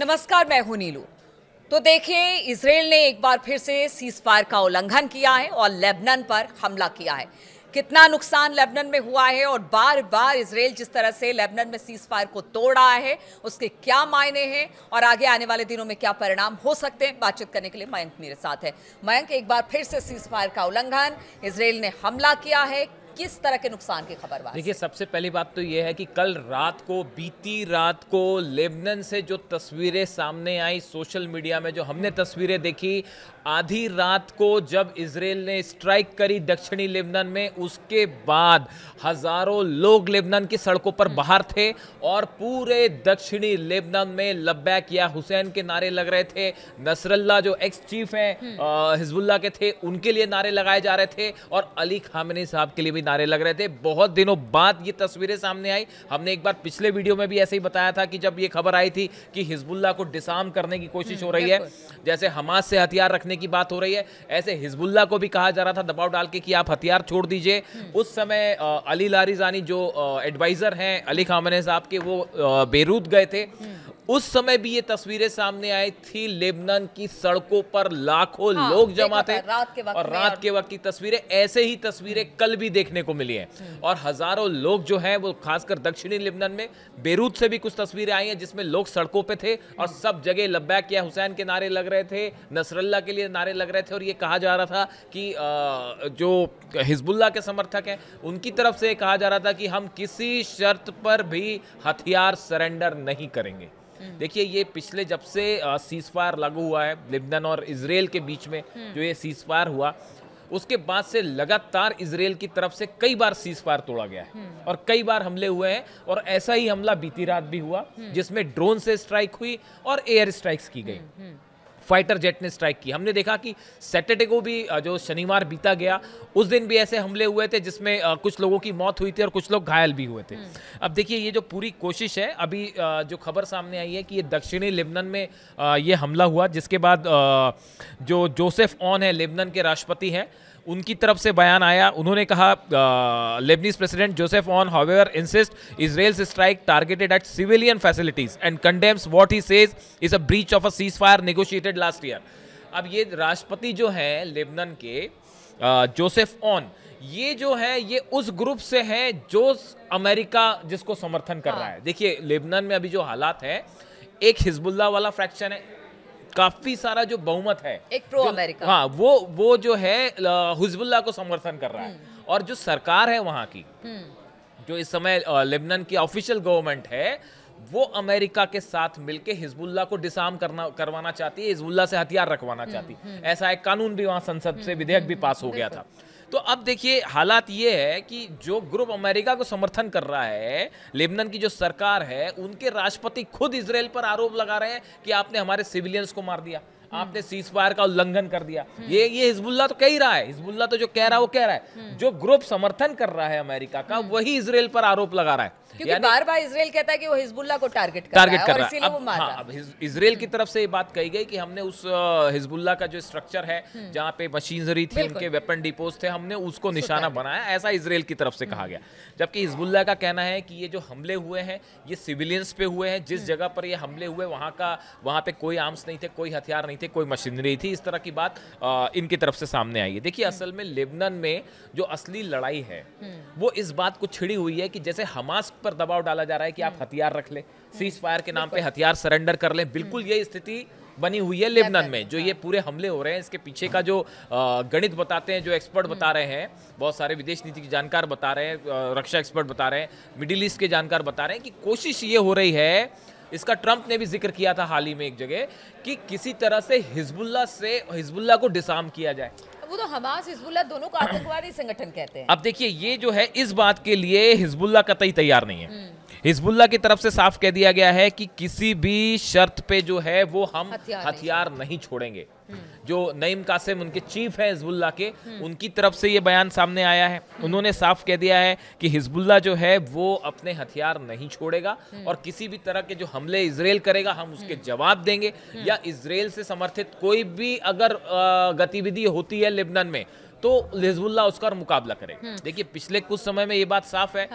नमस्कार, मैं हूं नीलू। तो देखिए, इजराइल ने एक बार फिर से सीजफायर का उल्लंघन किया है और लेबनान पर हमला किया है। कितना नुकसान लेबनान में हुआ है और बार बार इजराइल जिस तरह से लेबनान में सीजफायर को तोड़ रहा है, उसके क्या मायने हैं और आगे आने वाले दिनों में क्या परिणाम हो सकते हैं, बातचीत करने के लिए मयंक मेरे साथ है। मयंक, एक बार फिर से सीजफायर का उल्लंघन, इजराइल ने हमला किया है, किस तरह के नुकसान की खबर? देखिए, सबसे पहली बात तो यह है कि कल रात को, बीती रात को लेबनान से जो तस्वीरें सामने आई सोशल मीडिया में, जो हमने तस्वीरें देखी आधी रात को जब इजराइल ने स्ट्राइक करी दक्षिणी लेबनान में, उसके बाद हजारों लोग लेबनान की सड़कों पर बाहर थे और पूरे दक्षिणी लेबनान में लब्बैक या हुसैन के नारे लग रहे थे। नसरल्ला जो एक्स चीफ हैं हिजबुल्लाह के थे, उनके लिए नारे लगाए जा रहे थे और अली खामेनी साहब के लिए भी नारे लग रहे थे। बहुत दिनों बाद ये तस्वीरें सामने आई। हमने एक बार पिछले वीडियो में भी ऐसे ही बताया था कि जब ये खबर आई थी कि हिजबुल्लाह को डिसआर्म करने की कोशिश हो रही है, जैसे हमास से हथियार रखने की बात हो रही है, ऐसे हिजबुल्लाह को भी कहा जा रहा था दबाव डाल के कि आप हथियार छोड़ दीजिए। उस समय अली लारिजानी जो एडवाइजर हैं अली खामेनी साहब के, वो बेरूत गए थे। उस समय भी ये तस्वीरें सामने आई थी, लेबनान की सड़कों पर लाखों लोग जमा थे और रात के वक्त की तस्वीरें, ऐसे ही तस्वीरें कल भी देखने को मिली हैं और हजारों लोग जो हैं वो खासकर दक्षिणी लेबनान में बेरूत से भी कुछ तस्वीरें आई हैं जिसमें लोग सड़कों पे थे और सब जगह लब्बैक या हुसैन के नारे लग रहे थे, नसरल्ला के लिए नारे लग रहे थे और ये कहा जा रहा था कि जो हिजबुल्लाह के समर्थक हैं उनकी तरफ से कहा जा रहा था कि हम किसी शर्त पर भी हथियार सरेंडर नहीं करेंगे। देखिए, ये पिछले जब से सीजफायर लागू हुआ है लेबनान और इजराइल के बीच में, जो ये सीजफायर हुआ उसके बाद से लगातार इजराइल की तरफ से कई बार सीजफायर तोड़ा गया है और कई बार हमले हुए हैं और ऐसा ही हमला बीती रात भी हुआ जिसमें ड्रोन से स्ट्राइक हुई और एयर स्ट्राइक्स की गई, फाइटर जेट ने स्ट्राइक की। हमने देखा कि सैटरडे को भी, जो शनिवार बीता गया, उस दिन भी ऐसे हमले हुए थे जिसमें कुछ लोगों की मौत हुई थी और कुछ लोग घायल भी हुए थे। अब देखिए, ये जो पूरी कोशिश है, अभी जो खबर सामने आई है कि ये दक्षिणी लेबनान में ये हमला हुआ, जिसके बाद जो जोसेफ ऑन है, लेबनान के राष्ट्रपति हैं, उनकी तरफ से बयान आया। उन्होंने कहा, Lebanese president Joseph on however insist Israel's strike targeted eight civilian facilities and condemns what he says is a breach of a ceasefire negotiated last year. अब ये राष्ट्रपति जो हैं लेबनान के, जोसेफ ऑन, ये जो है ये उस ग्रुप से हैं जो अमेरिका जिसको समर्थन कर रहा है। देखिए, लेबनान में अभी जो हालात है, एक हिजबुल्लाह वाला फ्रैक्शन है, काफी सारा जो बहुमत है, एक प्रो अमेरिका, हाँ, वो जो है हिजबुल्लाह को समर्थन कर रहा है और जो सरकार है वहां की, जो इस समय लेबनान की ऑफिशियल गवर्नमेंट है, वो अमेरिका के साथ मिलके हिजबुल्लाह को डिसआर्म करवाना चाहती है, हिजबुल्लाह से हथियार रखवाना चाहती है। ऐसा एक कानून भी वहां संसद से विधेयक भी पास हो गया था। तो अब देखिए, हालात ये है कि जो ग्रुप अमेरिका को समर्थन कर रहा है, लेबनान की जो सरकार है, उनके राष्ट्रपति खुद इजराइल पर आरोप लगा रहे हैं कि आपने हमारे सिविलियंस को मार दिया, आपने सीजफायर का उल्लंघन कर दिया। ये हिजबुल्लाह तो कह ही रहा है, हिजबुल्लाह तो जो कह रहा है वो कह रहा है, जो ग्रुप समर्थन कर रहा है अमेरिका का, वही इजराइल पर आरोप लगा रहा है, क्योंकि बार बार इजराइल कहता है कि वो हिजबुल्लाह को टारगेट कर रहा है। अब इजराइल की तरफ से ये बात कही गई कि हमने उस हिजबुल्लाह का जो स्ट्रक्चर है, जहां पे मशीनरी थी, उनके वेपन डिपोज थे, हमने उसको निशाना बनाया, ऐसा इजराइल की तरफ से कहा गया। जबकि हिजबुल्लाह का कहना है कि ये जो हमले हुए हैं ये सिविलियंस पे हुए हैं, जिस जगह पर ये हमले हुए वहां पे कोई आर्म्स नहीं थे, कोई हथियार नहीं थे, कोई मशीनरी थी। इस तरह की बात इनकी तरफ से सामने आई है। देखिए, असल में लेबनान में जो असली लड़ाई है वो इस बात को छिड़ी हुई है कि जैसे हमास पर दबाव डाला जा रहा है कि आप हथियार रख ले, सीज फायर के नाम पे हथियार सरेंडर कर ले, बिल्कुल यही स्थिति बनी हुई है लेबनान में। जो ये पूरे हमले हो रहे हैं, इसके पीछे का जो गणित बताते हैं, जो एक्सपर्ट बता रहे हैं, बहुत सारे विदेश नीति के जानकार बता रहे हैं, रक्षा एक्सपर्ट बता रहे हैं, मिडिल ईस्ट के जानकार बता रहे हैं कि कोशिश ये हो रही है, इसका ट्रंप ने भी जिक्र किया था हाल ही में एक जगह, कि किसी तरह से हिजबुल्लाह को डिसआर्म किया जाए। वो तो हमास हिजबुल्लाह दोनों को आतंकवादी संगठन कहते हैं। अब देखिए, ये जो है इस बात के लिए हिजबुल्लाह कतई तैयार नहीं है। हिजबुल्लाह की तरफ से साफ कह दिया गया है कि किसी भी शर्त पे जो है वो हम हथियार नहीं छोड़ेंगे। जो नईम कासिम उनके चीफ है हिजबुल्लाह के, उनकी तरफ से ये बयान सामने आया है। उन्होंने साफ कह दिया है कि हिजबुल्लाह जो है वो अपने हथियार नहीं छोड़ेगा और किसी भी तरह के जो हमले इजराइल करेगा हम उसके जवाब देंगे, या इजराइल से समर्थित कोई भी अगर गतिविधि होती है लेबनान में तो हिजबुल्लाह उसका मुकाबला करेगा। देखिए, पिछले कुछ समय में ये बात साफ है,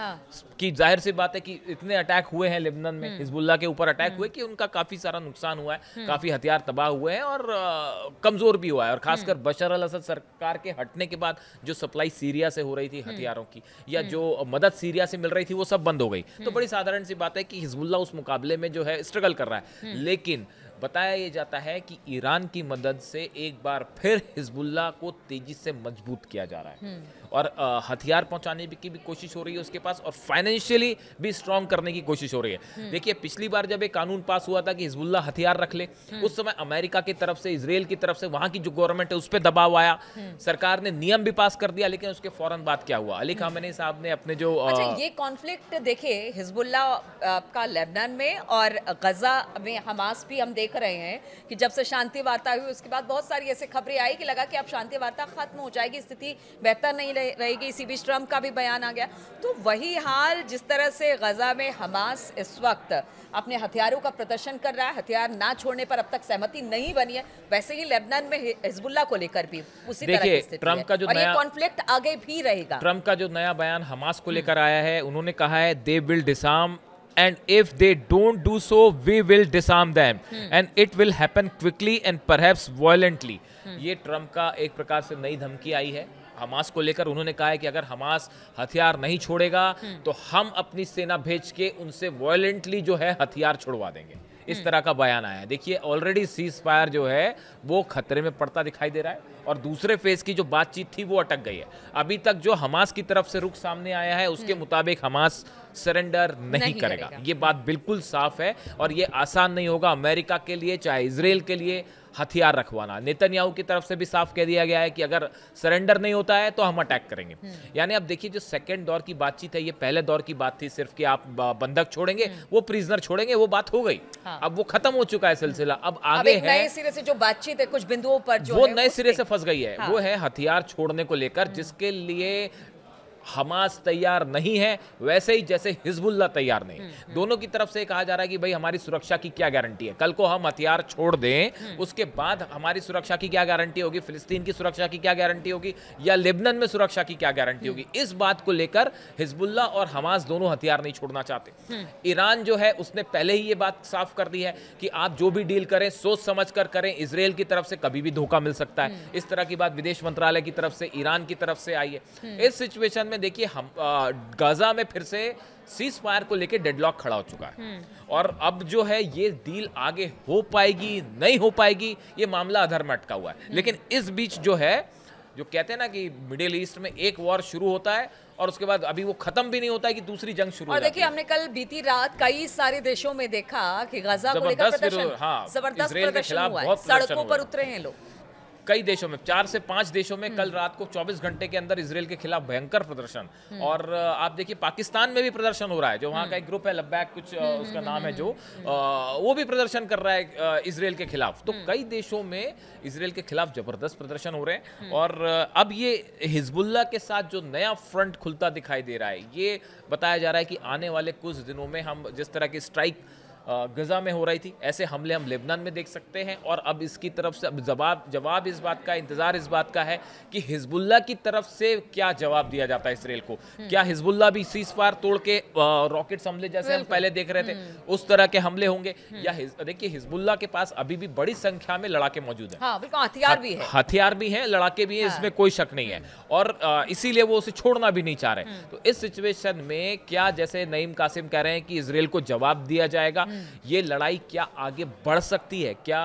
कि जाहिर सी बात है कि इतने अटैक हुए हैं लेबनान में, हिजबुल्लाह के ऊपर अटैक हुए कि उनका काफी सारा नुकसान हुआ है, काफी हथियार तबाह हुए हैं और कमजोर भी हुआ है। और खासकर बशर अल असद सरकार के हटने के बाद जो सप्लाई सीरिया से हो रही थी हथियारों की, या जो मदद सीरिया से मिल रही थी, वो सब बंद हो गई। तो बड़ी साधारण सी बात है कि हिजबुल्लाह उस मुकाबले में जो है स्ट्रगल कर रहा है। लेकिन बताया ये जाता है कि ईरान की मदद से एक बार फिर हिजबुल्लाह को तेजी से मजबूत किया जा रहा है और हथियार पहुंचाने की भी कोशिश हो रही है उसके पास, और फाइनेंशियली भी स्ट्रांग करने की कोशिश हो रही है। देखिए, पिछली बार जब एक कानून पास हुआ था कि हिजबुल्लाह हथियार रख ले, उस समय अमेरिका की तरफ से, इजराइल की तरफ से, वहां की जो गवर्नमेंट है उस पर दबाव आया, सरकार ने नियम भी पास कर दिया। लेकिन उसके फौरन बाद क्या हुआ, अली खामेनी साहब ने अपने जो अच्छा, ये कॉन्फ्लिक्ट देखिए हिजबुल्लाह का लेबनान में और गजा में हमास भी हम देख रहे हैं कि जब से शांति वार्ता हुई उसके बाद बहुत सारी ऐसे खबरें आई कि लगा कि अब शांति वार्ता खत्म हो जाएगी, स्थिति बेहतर नहीं रहेगी। इसी बीच ट्रंप का भी बयान आ गया। तो वही हाल जिस तरह से गजा में हमास इस वक्त अपने हथियारों का प्रदर्शन कर रहा है, हथियार ना छोड़ने पर अब तक सहमति नहीं बनी है, वैसे ही लेबनान में हिजबुल्लाह को लेकर भी उसी तरह की स्थिति ट्रंप का जो और ये कॉन्फ्लिक्ट आगे भी रहेगा। ट्रंप का जो नया बयान हमास को लेकर आया है, उन्होंने कहा है they will disarm and if they don't do so we will disarm them and it will happen quickly and perhaps violently। ये ट्रंप का एक प्रकार से नई धमकी आई है हमास को लेकर। उन्होंने कहा है कि अगर हमास हथियार नहीं छोड़ेगा तो हम अपनी सेना भेज के उनसे वायलेंटली जो है हथियार छुड़वा देंगे। इस तरह का बयान आया है। देखिए, ऑलरेडी सीज फायर जो है वो खतरे में पड़ता दिखाई दे रहा है और दूसरे फेज की जो बातचीत थी वो अटक गई है। अभी तक जो हमास की तरफ से रुख सामने आया है उसके मुताबिक हमास सरेंडर नहीं करेगा। ये बात बिल्कुल साफ है और ये आसान नहीं होगा अमेरिका के लिए, चाहे इजराइल के लिए हथियार रखवाना। नेतन्याहू की तरफ से भी साफ कह दिया गया है कि अगर सरेंडर नहीं होता है तो हम अटैक करेंगे। यानी अब देखिए, जो सेकंड दौर की बातचीत है, ये पहले दौर की बात थी सिर्फ कि आप बंधक छोड़ेंगे, वो प्रिजनर छोड़ेंगे, वो बात हो गई। हाँ। अब वो खत्म हो चुका है सिलसिला। अब आगे है नए सिरे से जो बातचीत है कुछ बिंदुओं पर जो वो नए सिरे से फंस गई है। हाँ। वो है हथियार छोड़ने को लेकर, जिसके लिए हमास तैयार नहीं है, वैसे ही जैसे हिजबुल्लाह तैयार नहीं। दोनों की तरफ से कहा जा रहा है कि भाई हमारी सुरक्षा की क्या गारंटी है, कल को हम हथियार छोड़ दें उसके बाद हमारी सुरक्षा की क्या गारंटी होगी, फिलिस्तीन की सुरक्षा की क्या गारंटी होगी, या लेबनान में सुरक्षा की क्या गारंटी होगी। इस बात को लेकर हिजबुल्लाह और हमास दोनों हथियार नहीं छोड़ना चाहते। ईरान जो है उसने पहले ही ये बात साफ कर दी है कि आप जो भी डील करें सोच समझ कर करें, इजराइल की तरफ से कभी भी धोखा मिल सकता है। इस तरह की बात विदेश मंत्रालय की तरफ से, ईरान की तरफ से आई है। इस सिचुएशन में देखिए, हम गाजा में फिर से सीज फायर को लेकर डेडलॉक खड़ा हो चुका है और अब जो है ये डील आगे हो पाएगी नहीं हो पाएगी, ये मामला अधर में अटका हुआ है। लेकिन इस बीच जो है, जो कहते हैं ना कि मिडिल ईस्ट में एक वॉर शुरू होता है और उसके बाद अभी वो खत्म भी नहीं होता है कि दूसरी जंग शुरू हो जाती है। और देखिए, हमने कल बीती रात कई सारे देशों में देखा कि गाजा को लेकर प्रदर्शन, जबरदस्त प्रदर्शन हुआ है, सड़कों पर उतरे हैं लोग। कई देशों में 4 से 5 देशों में कल रात को 24 घंटे के अंदर इजराइल के खिलाफ भयंकर प्रदर्शन। और आप देखिए, पाकिस्तान में भी प्रदर्शन हो रहा है। जो वहाँ का एक ग्रुप है लब्बैक कुछ उसका नाम है, जो वो भी प्रदर्शन कर रहा है इजराइल के खिलाफ। तो कई देशों में इजराइल के खिलाफ जबरदस्त प्रदर्शन हो रहे हैं। और अब ये हिजबुल्लाह के साथ जो नया फ्रंट खुलता दिखाई दे रहा है, ये बताया जा रहा है कि आने वाले कुछ दिनों में हम जिस तरह की स्ट्राइक गजा में हो रही थी, ऐसे हमले हम लेबनान में देख सकते हैं। और अब इसकी तरफ से अब जवाब इस बात का, इंतजार इस बात का है कि हिजबुल्लाह की तरफ से क्या जवाब दिया जाता है इसराइल को। क्या हिजबुल्लाह भी सीज फायर तोड़ के रॉकेट हमले जैसे हम पहले देख रहे थे उस तरह के हमले होंगे, या देखिए हिजबुल्लाह के पास अभी भी बड़ी संख्या में लड़ाके मौजूद हैं। हाँ, हथियार भी है, हथियार भी हैं, लड़ाके भी हैं, इसमें कोई शक नहीं है। और इसीलिए वो उसे छोड़ना भी नहीं चाह रहे। तो इस सिचुएशन में क्या, जैसे नईम कासिम कह रहे हैं कि इजराइल को जवाब दिया जाएगा, ये लड़ाई क्या आगे बढ़ सकती है? क्या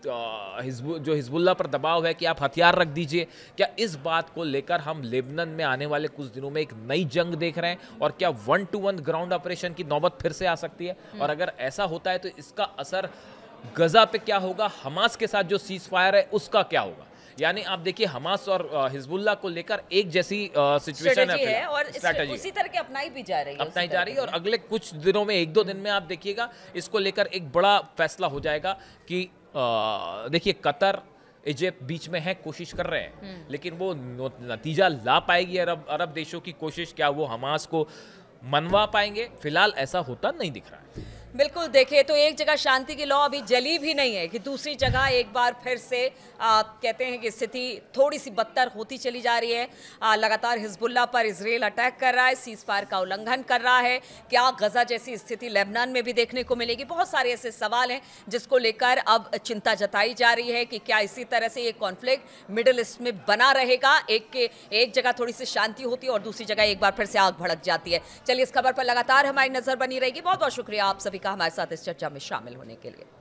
जो हिजबुल्लाह पर दबाव है कि आप हथियार रख दीजिए, क्या इस बात को लेकर हम लेबनान में आने वाले कुछ दिनों में एक नई जंग देख रहे हैं? और क्या 1-to-1 ग्राउंड ऑपरेशन की नौबत फिर से आ सकती है? और अगर ऐसा होता है तो इसका असर गजा पे क्या होगा, हमास के साथ जो सीज फायर है उसका क्या होगा? यानी आप देखिए, हमास और हिजबुल्लाह को लेकर एक जैसी सिचुएशन है और स्ट्रेटजी उसी तरह के अपनाई भी जा रही है। और अगले कुछ दिनों में, 1-2 दिन में आप देखिएगा, इसको लेकर एक बड़ा फैसला हो जाएगा कि देखिए, कतर, इजिप्ट बीच में है, कोशिश कर रहे हैं, लेकिन वो नतीजा ला पाएगी अरब देशों की कोशिश? क्या वो हमास को मनवा पाएंगे? फिलहाल ऐसा होता नहीं दिख रहा है। बिल्कुल, देखिए तो एक जगह शांति की लौ अभी जली भी नहीं है कि दूसरी जगह एक बार फिर से कहते हैं कि स्थिति थोड़ी सी बदतर होती चली जा रही है। लगातार हिजबुल्लाह पर इजराइल अटैक कर रहा है, सीज फायर का उल्लंघन कर रहा है। क्या गजा जैसी स्थिति लेबनान में भी देखने को मिलेगी? बहुत सारे ऐसे सवाल हैं जिसको लेकर अब चिंता जताई जा रही है कि क्या इसी तरह से ये कॉन्फ्लिक्ट मिडिल ईस्ट में बना रहेगा। एक जगह थोड़ी सी शांति होती है और दूसरी जगह एक बार फिर से आग भड़क जाती है। चलिए, इस खबर पर लगातार हमारी नजर बनी रहेगी। बहुत बहुत शुक्रिया आप सभी का हमारे साथ इस चर्चा में शामिल होने के लिए।